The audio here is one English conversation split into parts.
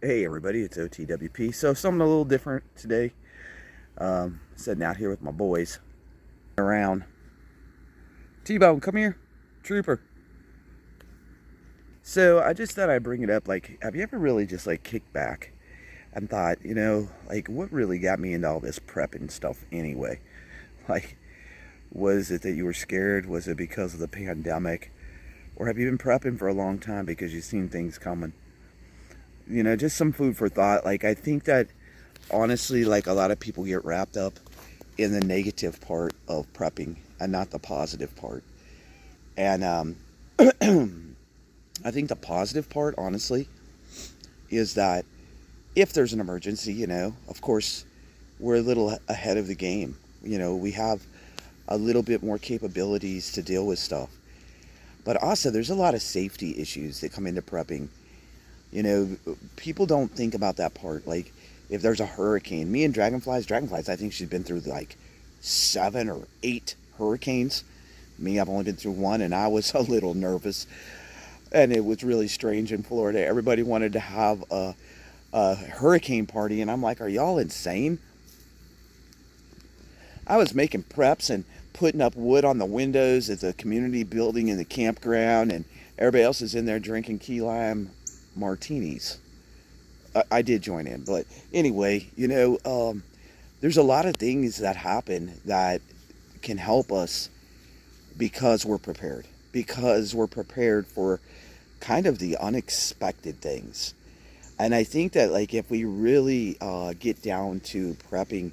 Hey everybody, it's OTWP. So something a little different today. Sitting out here with my boys around. T-Bone, come here. Trooper. So I just thought I'd bring it up. Like, have you ever really just like kicked back and thought, like what really got me into all this prepping stuff anyway? Like, was it that you were scared? Was it because of the pandemic? Or have you been prepping for a long time because you've seen things coming? Just some food for thought. Like, I think that honestly, like, a lot of people get wrapped up in the negative part of prepping and not the positive part. And I think the positive part, honestly, is that if there's an emergency, of course, we're a little ahead of the game. We have a little bit more capabilities to deal with stuff. But also, there's a lot of safety issues that come into prepping. People don't think about that part. Like, if there's a hurricane, me and Dragonflies, I think she's been through like 7 or 8 hurricanes. Me, I've only been through one, and I was a little nervous. And it was really strange in Florida. Everybody wanted to have a hurricane party, and I'm like, are y'all insane? I was making preps and putting up wood on the windows at the community building in the campground, and everybody else is in there drinking key lime martinis. I did join in, but anyway, there's a lot of things that happen that can help us because we're prepared for kind of the unexpected things. And I think that, like, if we really get down to prepping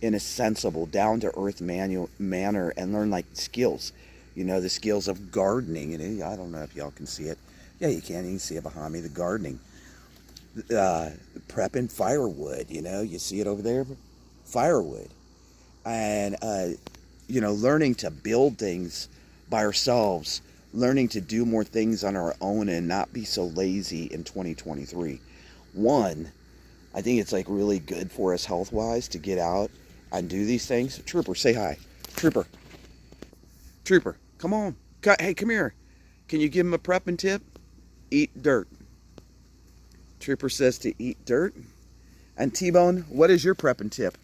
in a sensible, down-to-earth manner and learn, like, skills, the skills of gardening, and I don't know if y'all can see it. Yeah, you can see it behind me, the gardening. Prepping firewood, you see it over there, firewood. And, learning to build things by ourselves, learning to do more things on our own and not be so lazy in 2023. One, I think it's like really good for us health-wise to get out and do these things. Trooper, say hi. Trooper, come on. Hey, come here. Can you give him a prepping tip? Eat dirt. Trooper says to eat dirt. And T-Bone, what is your prepping tip?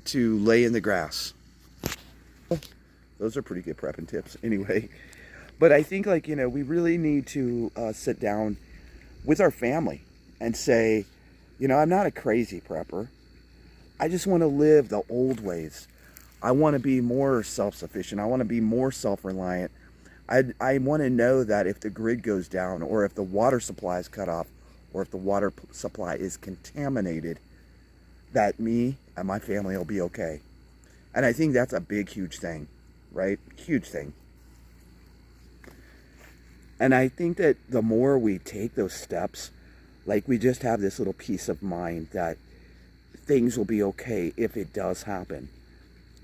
To lay in the grass. Those are pretty good prepping tips anyway. But I think, like, we really need to sit down with our family and say, I'm not a crazy prepper. I just want to live the old ways. I want to be more self-sufficient. I want to be more self-reliant. I want to know that if the grid goes down, or if the water supply is cut off, or if the water supply is contaminated, that me and my family will be okay. And I think that's a big, huge thing, right? Huge thing. And I think that the more we take those steps, like, we just have this little peace of mind that things will be okay if it does happen.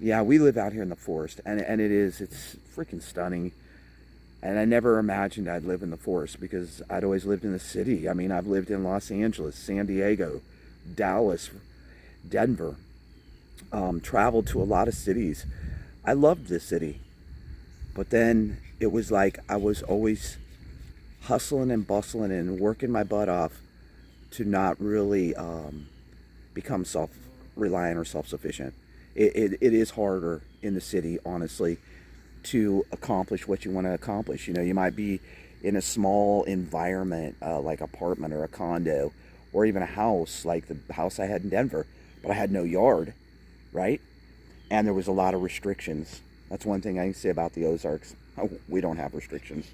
Yeah, we live out here in the forest, and it's freaking stunning. And I never imagined I'd live in the forest, because I'd always lived in the city. I mean, I've lived in Los Angeles, San Diego, Dallas, Denver, traveled to a lot of cities. I loved this city. But then it was like I was always hustling and bustling and working my butt off to not really become self-reliant or self-sufficient. It is harder in the city, honestly, to accomplish what you want to accomplish. You might be in a small environment, like apartment or a condo, or even a house, like the house I had in Denver, but I had no yard, right? And there was a lot of restrictions. That's one thing I can say about the Ozarks. We don't have restrictions.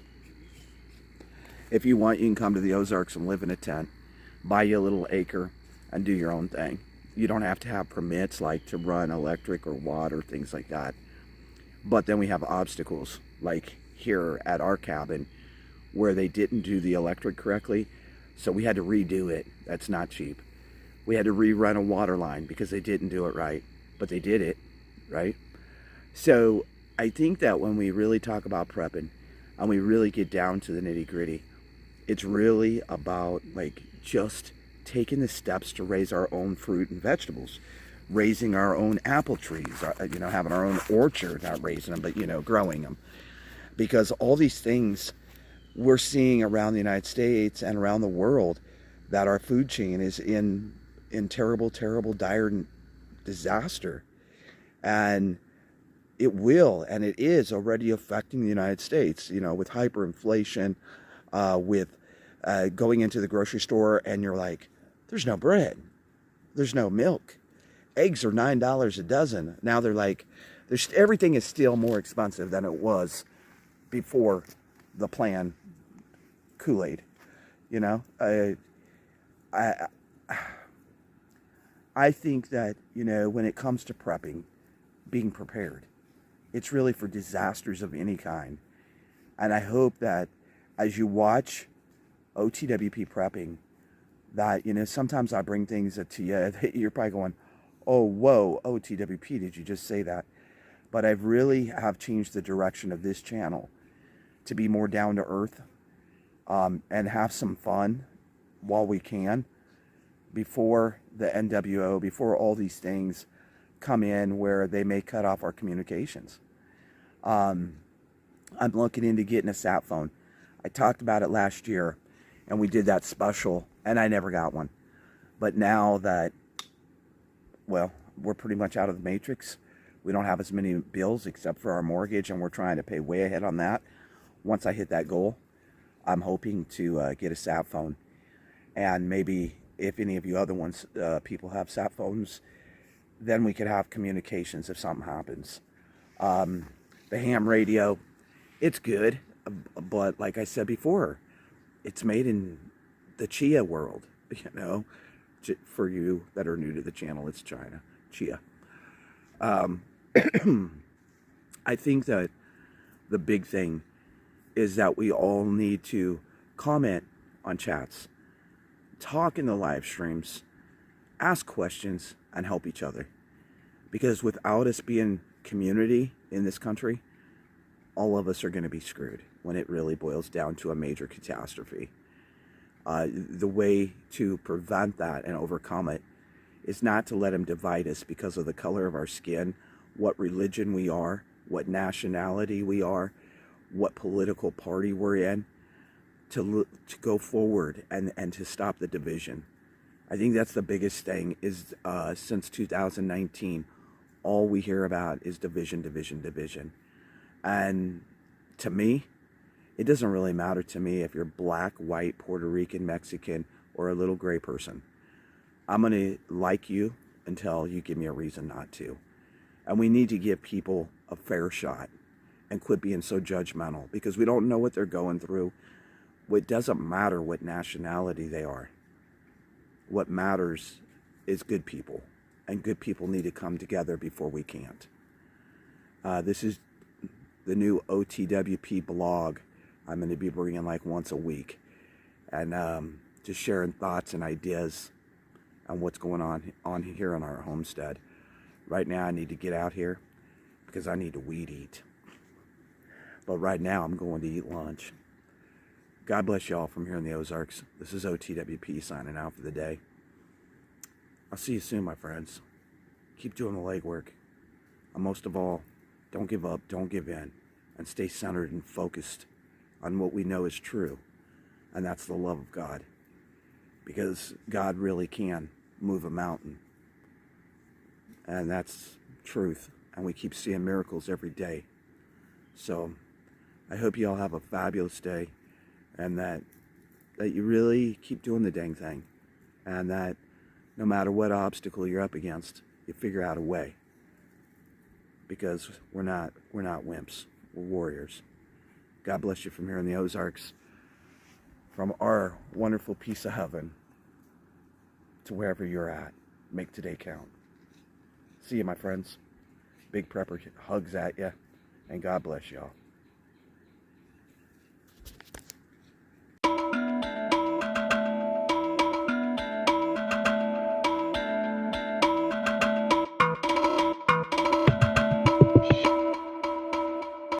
If you want, you can come to the Ozarks and live in a tent, buy you a little acre, and do your own thing. You don't have to have permits, like to run electric or water, things like that. But then we have obstacles, like here at our cabin, where they didn't do the electric correctly, so we had to redo it. That's not cheap. We had to rerun a water line because they didn't do it right, but they did it, right? So I think that when we really talk about prepping and we really get down to the nitty-gritty, it's really about, like, just taking the steps to raise our own fruit and vegetables, raising our own apple trees, having our own orchard, not raising them, but, growing them. Because all these things we're seeing around the United States and around the world that our food chain is in terrible, terrible, dire disaster. And it will, and it is already affecting the United States, with hyperinflation, with going into the grocery store and you're like, there's no bread, there's no milk. Eggs are $9 a dozen. Now they're like, everything is still more expensive than it was before the plan Kool-Aid. I I think that, when it comes to prepping, being prepared, it's really for disasters of any kind. And I hope that as you watch OTWP prepping, that, sometimes I bring things to you that you're probably going, oh, whoa, OTWP, did you just say that? But I've really have changed the direction of this channel to be more down to earth, and have some fun while we can before the NWO, before all these things come in where they may cut off our communications. I'm looking into getting a sat phone. I talked about it last year, and we did that special, and I never got one. But now that, well, we're pretty much out of the matrix, we don't have as many bills except for our mortgage, and we're trying to pay way ahead on that. Once I hit that goal, I'm hoping to get a sat phone. And maybe if any of you other ones, people have sat phones, then we could have communications if something happens. The ham radio, it's good, but like I said before, it's made in the Chia world, For you that are new to the channel, it's China, Chia. I think that the big thing is that we all need to comment on chats, talk in the live streams, ask questions, and help each other. Because without us being community in this country, all of us are going to be screwed when it really boils down to a major catastrophe. The way to prevent that and overcome it is not to let them divide us because of the color of our skin, what religion we are, what nationality we are, what political party we're in, to go forward and to stop the division. I think that's the biggest thing is since 2019, all we hear about is division, division, division. And to me, it doesn't really matter to me if you're black, white, Puerto Rican, Mexican, or a little gray person. I'm going to like you until you give me a reason not to. And we need to give people a fair shot and quit being so judgmental, because we don't know what they're going through. It doesn't matter what nationality they are. What matters is good people, and good people need to come together before we can't. This is the new OTWP blog. I'm going to be bringing like once a week, and just sharing thoughts and ideas on what's going on here on our homestead. Right now I need to get out here because I need to weed eat. But right now I'm going to eat lunch. God bless y'all from here in the Ozarks. This is OTWP signing out for the day. I'll see you soon, my friends. Keep doing the legwork. And most of all, don't give up, don't give in, and stay centered and focused on what we know is true, and that's the love of God. Because God really can move a mountain. And that's truth. And we keep seeing miracles every day. So I hope you all have a fabulous day, and that you really keep doing the dang thing, and that no matter what obstacle you're up against, you figure out a way. Because we're not wimps. We're warriors. God bless you from here in the Ozarks, from our wonderful piece of heaven to wherever you're at. Make today count. See you, my friends. Big prepper hugs at you, and God bless y'all.